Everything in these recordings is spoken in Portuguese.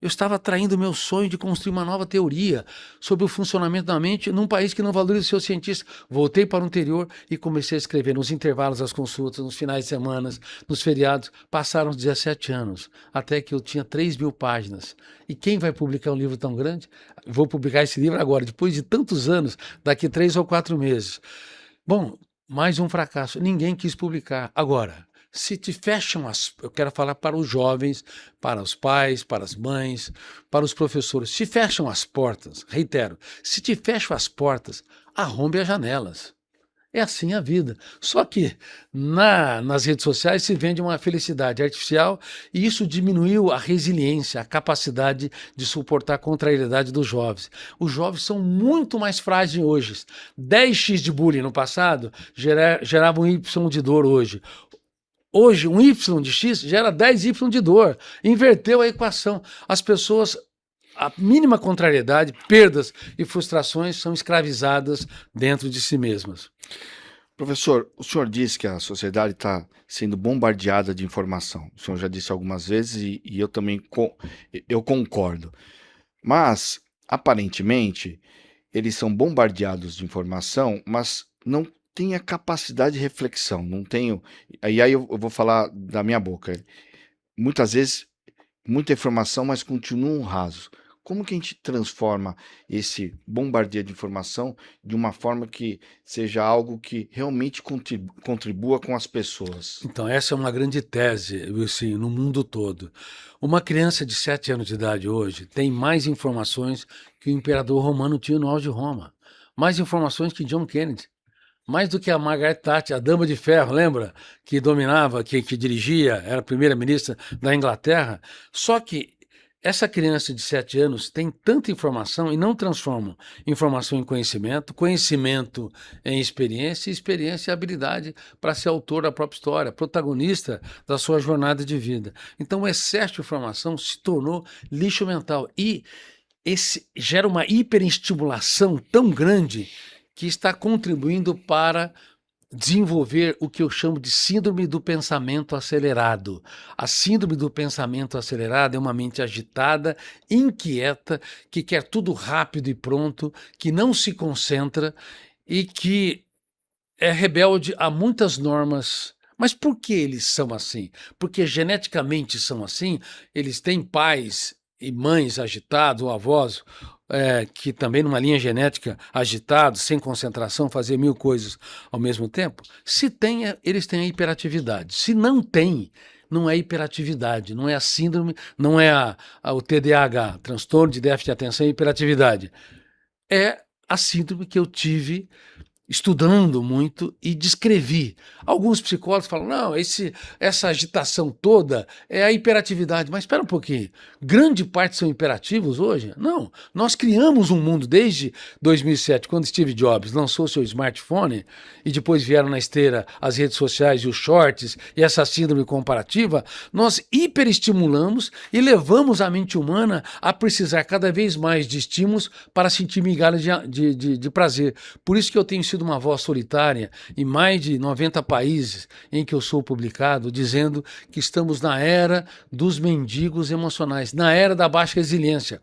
Eu estava traindo o meu sonho de construir uma nova teoria sobre o funcionamento da mente num país que não valoriza seus cientistas. Voltei para o interior e comecei a escrever nos intervalos das consultas, nos finais de semana, nos feriados. Passaram os 17 anos, até que eu tinha 3.000 páginas. E quem vai publicar um livro tão grande? Vou publicar esse livro agora, depois de tantos anos, daqui 3 ou 4 meses. Bom, mais um fracasso. Ninguém quis publicar. Agora, se te fecham as... Eu quero falar para os jovens, para os pais, para as mães, para os professores. Se fecham as portas, reitero, se te fecham as portas, arrombe as janelas. É assim a vida. Só que nas redes sociais se vende uma felicidade artificial e isso diminuiu a resiliência, a capacidade de suportar a contrariedade dos jovens. Os jovens são muito mais frágeis hoje. 10x de bullying no passado gerava um Y de dor hoje. Hoje, um Y de X gera 10Y de dor. Inverteu a equação. As pessoas, a mínima contrariedade, perdas e frustrações são escravizadas dentro de si mesmas. Professor, o senhor disse que a sociedade está sendo bombardeada de informação. O senhor já disse algumas vezes e eu também eu concordo. Mas, aparentemente, eles são bombardeados de informação, mas não têm a capacidade de reflexão. Não tenho. Aí eu vou falar da minha boca. Muitas vezes, muita informação, mas continuam rasos. Como que a gente transforma esse bombardeio de informação de uma forma que seja algo que realmente contribua com as pessoas? Então, essa é uma grande tese, assim, no mundo todo. Uma criança de 7 anos de idade hoje tem mais informações que o imperador romano tinha no auge de Roma. Mais informações que John Kennedy. Mais do que a Margaret Thatcher, a Dama de Ferro, lembra? Que dominava, que dirigia, era a primeira-ministra da Inglaterra. Só que essa criança de 7 anos tem tanta informação e não transforma informação em conhecimento, conhecimento em experiência, e experiência em habilidade para ser autor da própria história, protagonista da sua jornada de vida. Então, o excesso de informação se tornou lixo mental e esse gera uma hiperestimulação tão grande que está contribuindo para desenvolver o que eu chamo de síndrome do pensamento acelerado. A síndrome do pensamento acelerado é uma mente agitada, inquieta, que quer tudo rápido e pronto, que não se concentra e que é rebelde a muitas normas. Mas por que eles são assim? Porque geneticamente são assim, eles têm pais e mães agitados, ou avós, que também numa linha genética agitados, sem concentração, fazer 1000 coisas ao mesmo tempo. Se tem, eles têm a hiperatividade. Se não tem, não é hiperatividade, não é a síndrome, não é o TDAH, transtorno de déficit de atenção e hiperatividade. É a síndrome que eu tive estudando muito e descrevi. Alguns psicólogos falam, não, essa agitação toda é a hiperatividade. Mas espera um pouquinho, grande parte são imperativos hoje? Não, nós criamos um mundo desde 2007, quando Steve Jobs lançou seu smartphone e depois vieram na esteira as redes sociais e os shorts e essa síndrome comparativa, nós hiperestimulamos e levamos a mente humana a precisar cada vez mais de estímulos para sentir migalhas de prazer. Por isso que eu tenho sido uma voz solitária em mais de 90 países em que eu sou publicado, dizendo que estamos na era dos mendigos emocionais, na era da baixa resiliência.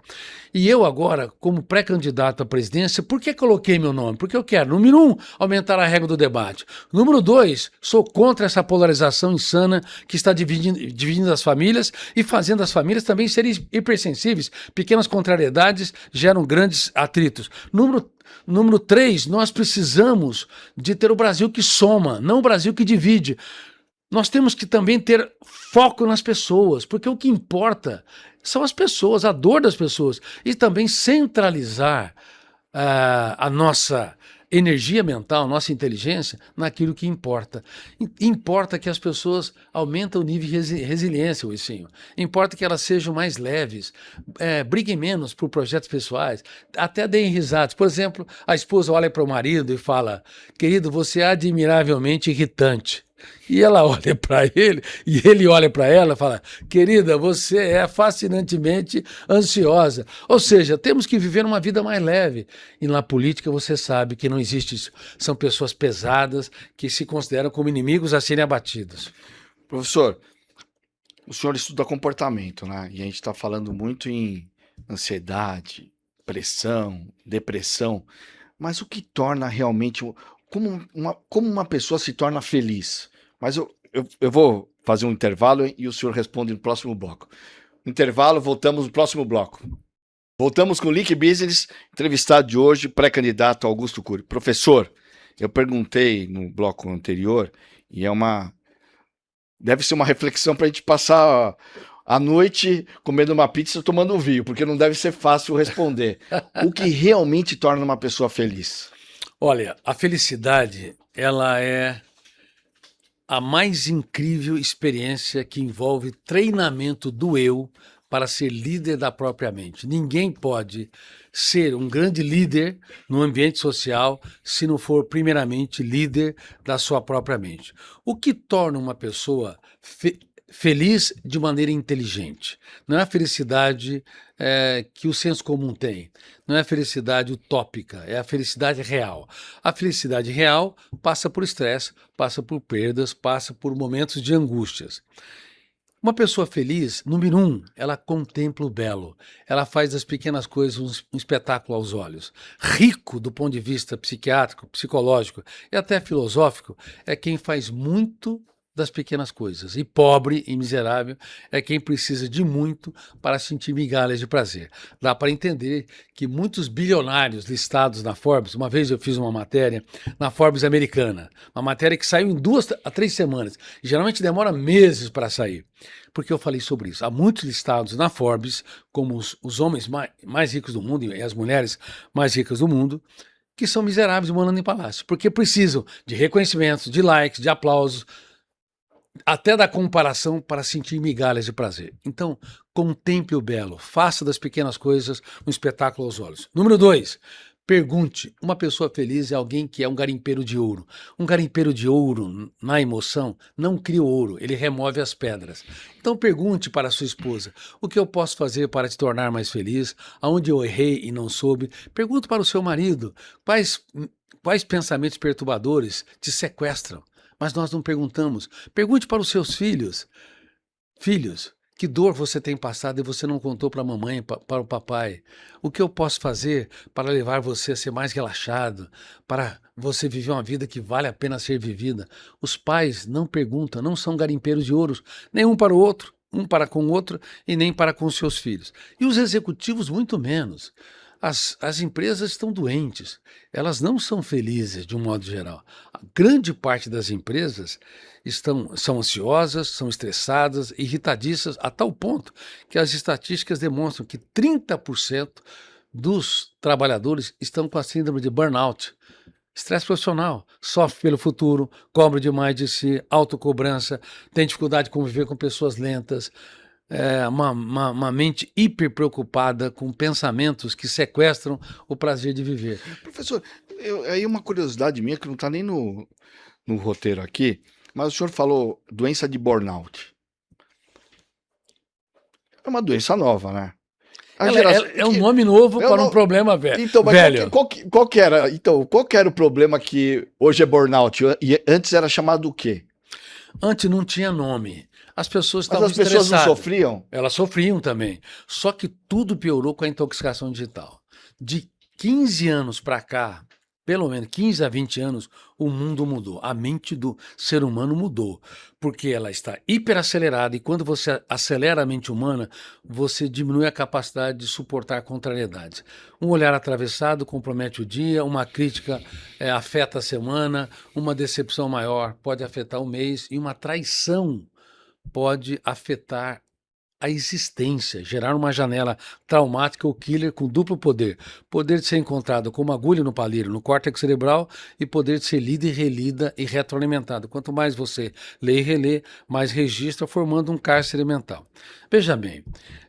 E eu agora, como pré-candidato à presidência, por que coloquei meu nome? Porque eu quero, número 1, aumentar a régua do debate. Número 2, sou contra essa polarização insana que está dividindo as famílias e fazendo as famílias também serem hipersensíveis. Pequenas contrariedades geram grandes atritos. Número 3, nós precisamos de ter o Brasil que soma, não o Brasil que divide. Nós temos que também ter foco nas pessoas, porque o que importa são as pessoas, a dor das pessoas. E também centralizar a nossa energia mental, nossa inteligência, naquilo que importa. Importa que as pessoas aumentem o nível de resiliência, Luizinho. Importa que elas sejam mais leves, briguem menos por projetos pessoais, até deem risadas. Por exemplo, a esposa olha para o marido e fala, querido, você é admiravelmente irritante. E ela olha para ele, e ele olha para ela e fala, querida, você é fascinantemente ansiosa. Ou seja, temos que viver uma vida mais leve. E na política você sabe que não existe isso. São pessoas pesadas que se consideram como inimigos a serem abatidos. Professor, o senhor estuda comportamento, né? E a gente está falando muito em ansiedade, pressão, depressão, mas o que torna realmente, como uma pessoa se torna feliz? Mas eu vou fazer um intervalo e o senhor responde no próximo bloco. Intervalo, voltamos no próximo bloco. Voltamos com o Link Business, entrevistado de hoje, pré-candidato Augusto Cury. Professor, eu perguntei no bloco anterior, e deve ser uma reflexão para a gente passar a noite comendo uma pizza tomando um vinho, porque não deve ser fácil responder. O que realmente torna uma pessoa feliz? Olha, a felicidade, ela é a mais incrível experiência que envolve treinamento do eu para ser líder da própria mente. Ninguém pode ser um grande líder no ambiente social se não for, primeiramente, líder da sua própria mente. O que torna uma pessoa feliz de maneira inteligente? Não é a felicidade que o senso comum tem, não é a felicidade utópica, é a felicidade real. A felicidade real passa por estresse, passa por perdas, passa por momentos de angústias. Uma pessoa feliz, número um, ela contempla o belo. Ela faz das pequenas coisas um espetáculo aos olhos. Rico do ponto de vista psiquiátrico, psicológico e até filosófico é quem faz muito das pequenas coisas. E pobre e miserável é quem precisa de muito para sentir migalhas de prazer. Dá para entender que muitos bilionários listados na Forbes, uma vez eu fiz uma matéria na Forbes americana, uma matéria que saiu em 2 a 3 semanas, e geralmente demora meses para sair, porque eu falei sobre isso. Há muitos listados na Forbes, como os homens mais ricos do mundo e as mulheres mais ricas do mundo, que são miseráveis morando em palácio, porque precisam de reconhecimentos, de likes, de aplausos, até da comparação para sentir migalhas de prazer. Então, contemple o belo, faça das pequenas coisas um espetáculo aos olhos. Número 2, pergunte. Uma pessoa feliz é alguém que é um garimpeiro de ouro. Um garimpeiro de ouro, na emoção, não cria ouro, ele remove as pedras. Então pergunte para a sua esposa, o que eu posso fazer para te tornar mais feliz? Aonde eu errei e não soube? Pergunte para o seu marido, quais pensamentos perturbadores te sequestram? Mas nós não perguntamos. Pergunte para os seus filhos. Filhos, que dor você tem passado e você não contou para a mamãe, para o papai? O que eu posso fazer para levar você a ser mais relaxado, para você viver uma vida que vale a pena ser vivida? Os pais não perguntam, não são garimpeiros de ouros, nem um para o outro, um para com o outro e nem para com os seus filhos. E os executivos muito menos. As empresas estão doentes, elas não são felizes de um modo geral. A grande parte das empresas são ansiosas, são estressadas, irritadiças, a tal ponto que as estatísticas demonstram que 30% dos trabalhadores estão com a síndrome de burnout. Estresse profissional, sofre pelo futuro, cobra demais de si, autocobrança, tem dificuldade de conviver com pessoas lentas, uma mente hiper preocupada com pensamentos que sequestram o prazer de viver. Professor, aí uma curiosidade minha que não está nem no roteiro aqui, mas o senhor falou doença de burnout. É uma doença nova, né? É um nome novo para um problema velho. Então, mas qual que era? Então, qual que era o problema que hoje é burnout? E antes era chamado o quê? Antes não tinha nome. As pessoas estavam estressadas. Mas as pessoas não sofriam? Elas sofriam também. Só que tudo piorou com a intoxicação digital. De 15 anos para cá, pelo menos 15 a 20 anos, o mundo mudou. A mente do ser humano mudou. Porque ela está hiperacelerada e quando você acelera a mente humana, você diminui a capacidade de suportar contrariedades. Um olhar atravessado compromete o dia, uma crítica afeta a semana, uma decepção maior pode afetar o mês e uma traição pode afetar a existência, gerar uma janela traumática ou killer com duplo poder. Poder de ser encontrado como agulha no palheiro, no córtex cerebral, e poder de ser lida e relida e retroalimentado. Quanto mais você lê e relê, mais registra, formando um cárcere mental. Veja bem,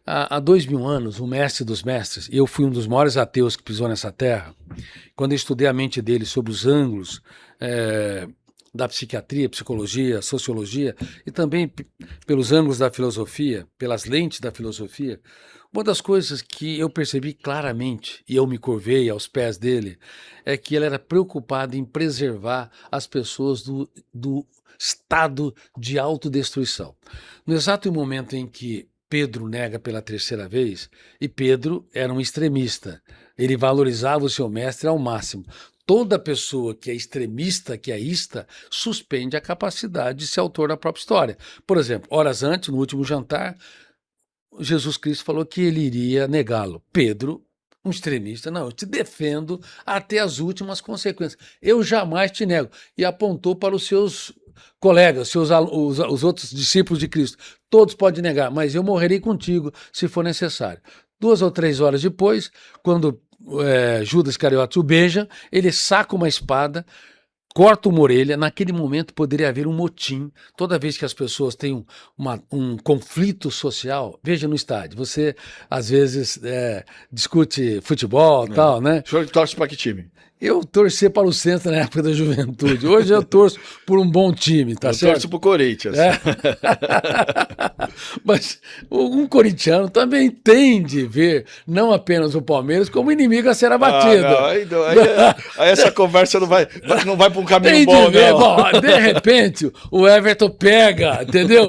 há 2000 anos, o mestre dos mestres, eu fui um dos maiores ateus que pisou nessa terra, quando eu estudei a mente dele sobre os ângulos da psiquiatria, psicologia, sociologia e também pelos ângulos da filosofia, pelas lentes da filosofia, uma das coisas que eu percebi claramente, e eu me curvei aos pés dele, é que ele era preocupado em preservar as pessoas do estado de autodestruição. No exato momento em que Pedro nega pela terceira vez, e Pedro era um extremista, ele valorizava o seu mestre ao máximo. Toda pessoa que é extremista, que é ista, suspende a capacidade de ser autor da própria história. Por exemplo, horas antes, no último jantar, Jesus Cristo falou que ele iria negá-lo. Pedro, um extremista, não, eu te defendo até as últimas consequências. Eu jamais te nego. E apontou para os seus colegas, os outros discípulos de Cristo. Todos podem negar, mas eu morrerei contigo se for necessário. 2 ou 3 horas depois, quando Judas Iscariotes o beija, ele saca uma espada, corta uma orelha. Naquele momento poderia haver um motim. Toda vez que as pessoas têm um conflito social, veja no estádio, você às vezes discute futebol e tal, né? O senhor torce para que time? Eu torci para o Centro na época da juventude. Hoje eu torço por um bom time, tá certo? Eu torço para o Corinthians. Mas um corintiano também tem de ver não apenas o Palmeiras como inimigo a ser abatido. Aí essa conversa não vai para um caminho Tem bom, de ver. não. Bom, de repente o Everton pega, entendeu?